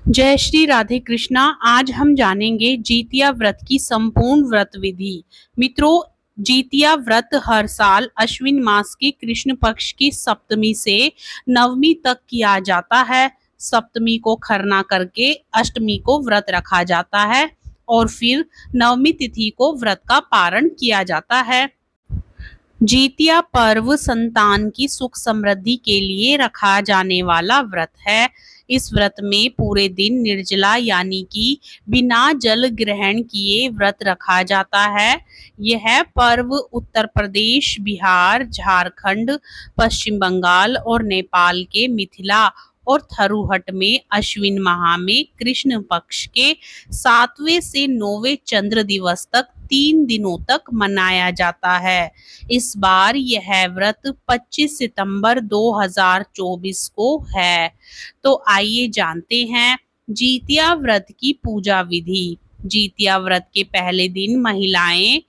जय श्री राधे कृष्णा। आज हम जानेंगे जीतिया व्रत की संपूर्ण व्रत विधि। मित्रों, जीतिया व्रत हर साल अश्विन मास की कृष्ण पक्ष की सप्तमी से नवमी तक किया जाता है। सप्तमी को खरना करके अष्टमी को व्रत रखा जाता है और फिर नवमी तिथि को व्रत का पारण किया जाता है। जीतिया पर्व संतान की सुख समृद्धि के लिए रखा जाने वाला व्रत है। इस व्रत में पूरे दिन निर्जला यानी कि बिना जल ग्रहण किए व्रत रखा जाता है। यह पर्व उत्तर प्रदेश, बिहार, झारखंड, पश्चिम बंगाल और नेपाल के मिथिला और थरुहट में अश्विन माह में कृष्ण पक्ष के 7वें से 9वें चंद्र दिवस तक 3 दिनों तक मनाया जाता है। इस बार यह व्रत 25 सितंबर 2024 को है। तो आइए जानते हैं जीतिया व्रत की पूजा विधि। जीतिया व्रत के पहले दिन महिलाएं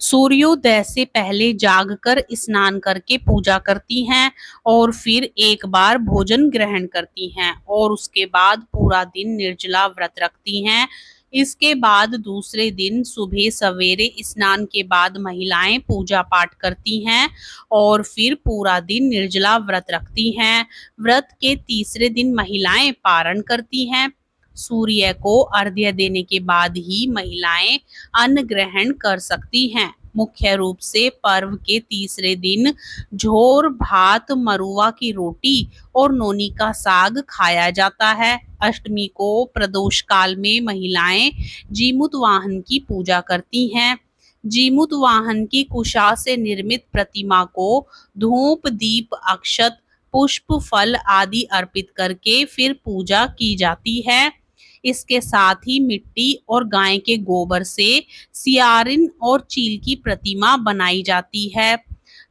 सूर्योदय से पहले जागकर स्नान करके पूजा करती हैं और फिर एक बार भोजन ग्रहण करती हैं और उसके बाद पूरा दिन निर्जला व्रत रखती हैं। इसके बाद दूसरे दिन सुबह सवेरे स्नान के बाद महिलाएं पूजा पाठ करती हैं और फिर पूरा दिन निर्जला व्रत रखती हैं। व्रत के तीसरे दिन महिलाएं पारण करती हैं। सूर्य को अर्घ्य देने के बाद ही महिलाएं अन्न ग्रहण कर सकती हैं। मुख्य रूप से पर्व के तीसरे दिन झोर भात, मरुआ की रोटी और नोनी का साग खाया जाता है। अष्टमी को प्रदोष काल में महिलाएं जीमूत वाहन की पूजा करती हैं। जीमूत वाहन की कुशा से निर्मित प्रतिमा को धूप, दीप, अक्षत, पुष्प, फल आदि अर्पित करके फिर पूजा की जाती है। इसके साथ ही मिट्टी और गाय के गोबर से सियारिन और चील की प्रतिमा बनाई जाती है।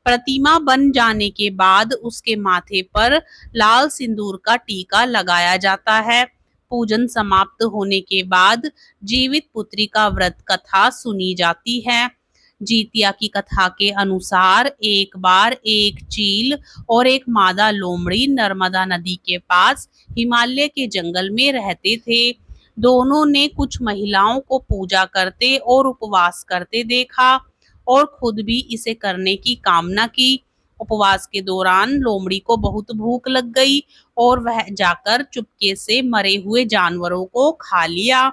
प्रतिमा बन जाने के बाद उसके माथे पर लाल सिंदूर का टीका लगाया जाता है। पूजन समाप्त होने के बाद जीवित पुत्री का व्रत कथा सुनी जाती है। जीतिया की कथा के अनुसार एक बार एक चील और एक मादा लोमड़ी नर्मदा नदी के पास हिमालय के जंगल में रहते थे। दोनों ने कुछ महिलाओं को पूजा करते और उपवास करते देखा और खुद भी इसे करने की कामना की। उपवास के दौरान लोमड़ी को बहुत भूख लग गई और वह जाकर चुपके से मरे हुए जानवरों को खा लिया।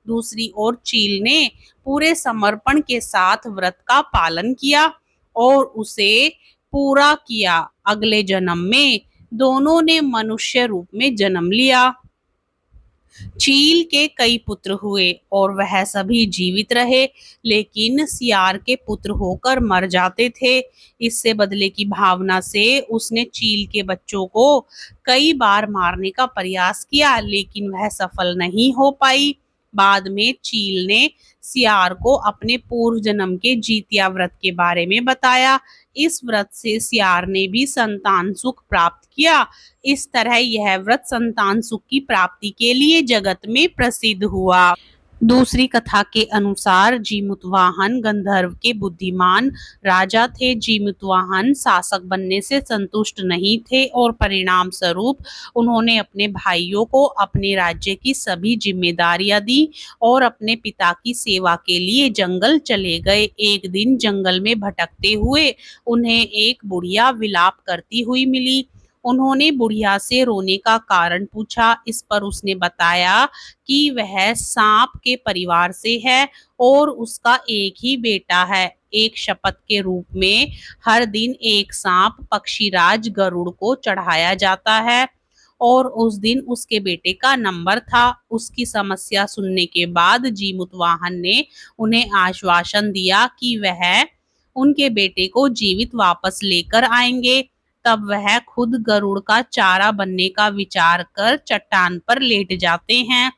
दूसरी ओर चील ने पूरे समर्पण के साथ व्रत का पालन किया और उसे पूरा किया। अगले जन्म में दोनों ने मनुष्य रूप में जन्म लिया। चील के कई पुत्र हुए और वह सभी जीवित रहे, लेकिन सियार के पुत्र होकर मर जाते थे। इससे बदले की भावना से उसने चील के बच्चों को कई बार मारने का प्रयास किया, लेकिन वह सफल नहीं हो पाई। बाद में चील ने सियार को अपने पूर्व जन्म के जीतिया व्रत के बारे में बताया। इस व्रत से सियार ने भी संतान सुख प्राप्त किया। इस तरह यह व्रत संतान सुख की प्राप्ति के लिए जगत में प्रसिद्ध हुआ। दूसरी कथा के अनुसार जीमूतवाहन गंधर्व के बुद्धिमान राजा थे। जीमूतवाहन शासक बनने से संतुष्ट नहीं थे और परिणाम स्वरूप उन्होंने अपने भाइयों को अपने राज्य की सभी जिम्मेदारियां दी और अपने पिता की सेवा के लिए जंगल चले गए। एक दिन जंगल में भटकते हुए उन्हें एक बुढ़िया विलाप करती हुई मिली। उन्होंने बुढ़िया से रोने का कारण पूछा। इस पर उसने बताया कि वह सांप के परिवार से है और उसका एक ही बेटा है। एक शपथ के रूप में हर दिन एक सांप पक्षीराज गरुड़ को चढ़ाया जाता है और उस दिन उसके बेटे का नंबर था। उसकी समस्या सुनने के बाद जीमूतवाहन ने उन्हें आश्वासन दिया कि वह उनके बेटे को जीवित वापस लेकर आएंगे। तब वह खुद गरुड़ का चारा बनने का विचार कर चट्टान पर लेट जाते हैं।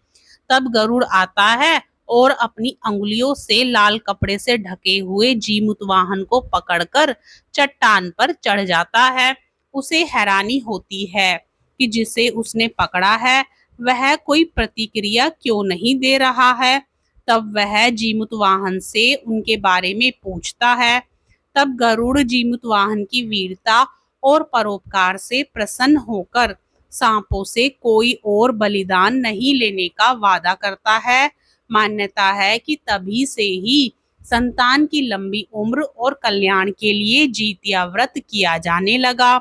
तब गरुड़ आता है और अपनी अंगुलियों से लाल कपड़े से ढके हुए जीमूतवाहन को पकड़कर चट्टान पर चढ़ जाता है। उसे हैरानी होती है कि जिसे उसने पकड़ा है वह कोई प्रतिक्रिया क्यों नहीं दे रहा है। तब वह जीमूतवाहन से उनके बारे में पूछता है। तब गरुड़ जीमूतवाहन की वीरता और परोपकार से प्रसन्न होकर सांपों से कोई और बलिदान नहीं लेने का वादा करता है। मान्यता है कि तभी से ही संतान की लंबी उम्र और कल्याण के लिए जितिया व्रत किया जाने लगा।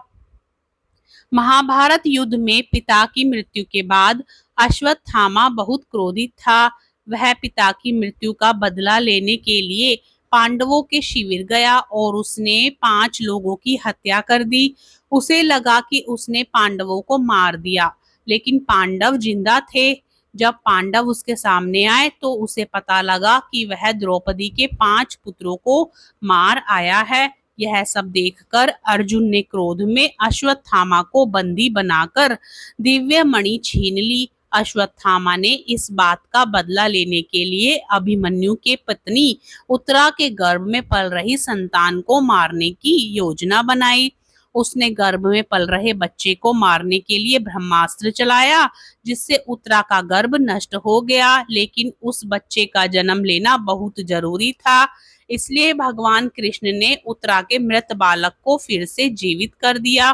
महाभारत युद्ध में पिता की मृत्यु के बाद अश्वत्थामा बहुत क्रोधित था। वह पिता की मृत्यु का बदला लेने के लिए पांडवों के शिविर गया और उसने 5 लोगों की हत्या कर दी। उसे लगा कि उसने पांडवों को मार दिया, लेकिन पांडव जिंदा थे। जब पांडव उसके सामने आए तो उसे पता लगा कि वह द्रौपदी के 5 पुत्रों को मार आया है। यह सब देखकर अर्जुन ने क्रोध में अश्वत्थामा को बंदी बनाकर दिव्य मणि छीन ली। अश्वत्थामा ने इस बात का बदला लेने के लिए अभिमन्यु के पत्नी उत्तरा के गर्भ में पल रही संतान को मारने की योजना बनाई। उसने गर्भ में पल रहे बच्चे को मारने के लिए ब्रह्मास्त्र चलाया, जिससे उत्तरा का गर्भ नष्ट हो गया। लेकिन उस बच्चे का जन्म लेना बहुत जरूरी था, इसलिए भगवान कृष्ण ने उत्तरा के मृत बालक को फिर से जीवित कर दिया।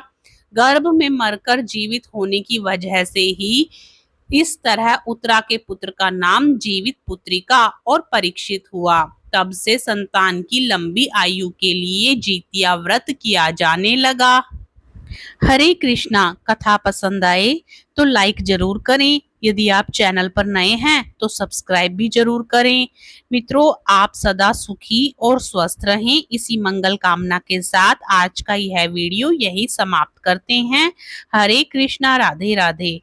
गर्भ में मरकर जीवित होने की वजह से ही इस तरह उत्तरा के पुत्र का नाम जीवित पुत्रिका और परीक्षित हुआ। तब से संतान की लंबी आयु के लिए जितिया व्रत किया जाने लगा। हरे कृष्णा। कथा पसंद आए तो लाइक जरूर करें। यदि आप चैनल पर नए हैं तो सब्सक्राइब भी जरूर करें। मित्रों, आप सदा सुखी और स्वस्थ रहें, इसी मंगल कामना के साथ आज का यह वीडियो यही समाप्त करते हैं। हरे कृष्णा। राधे राधे।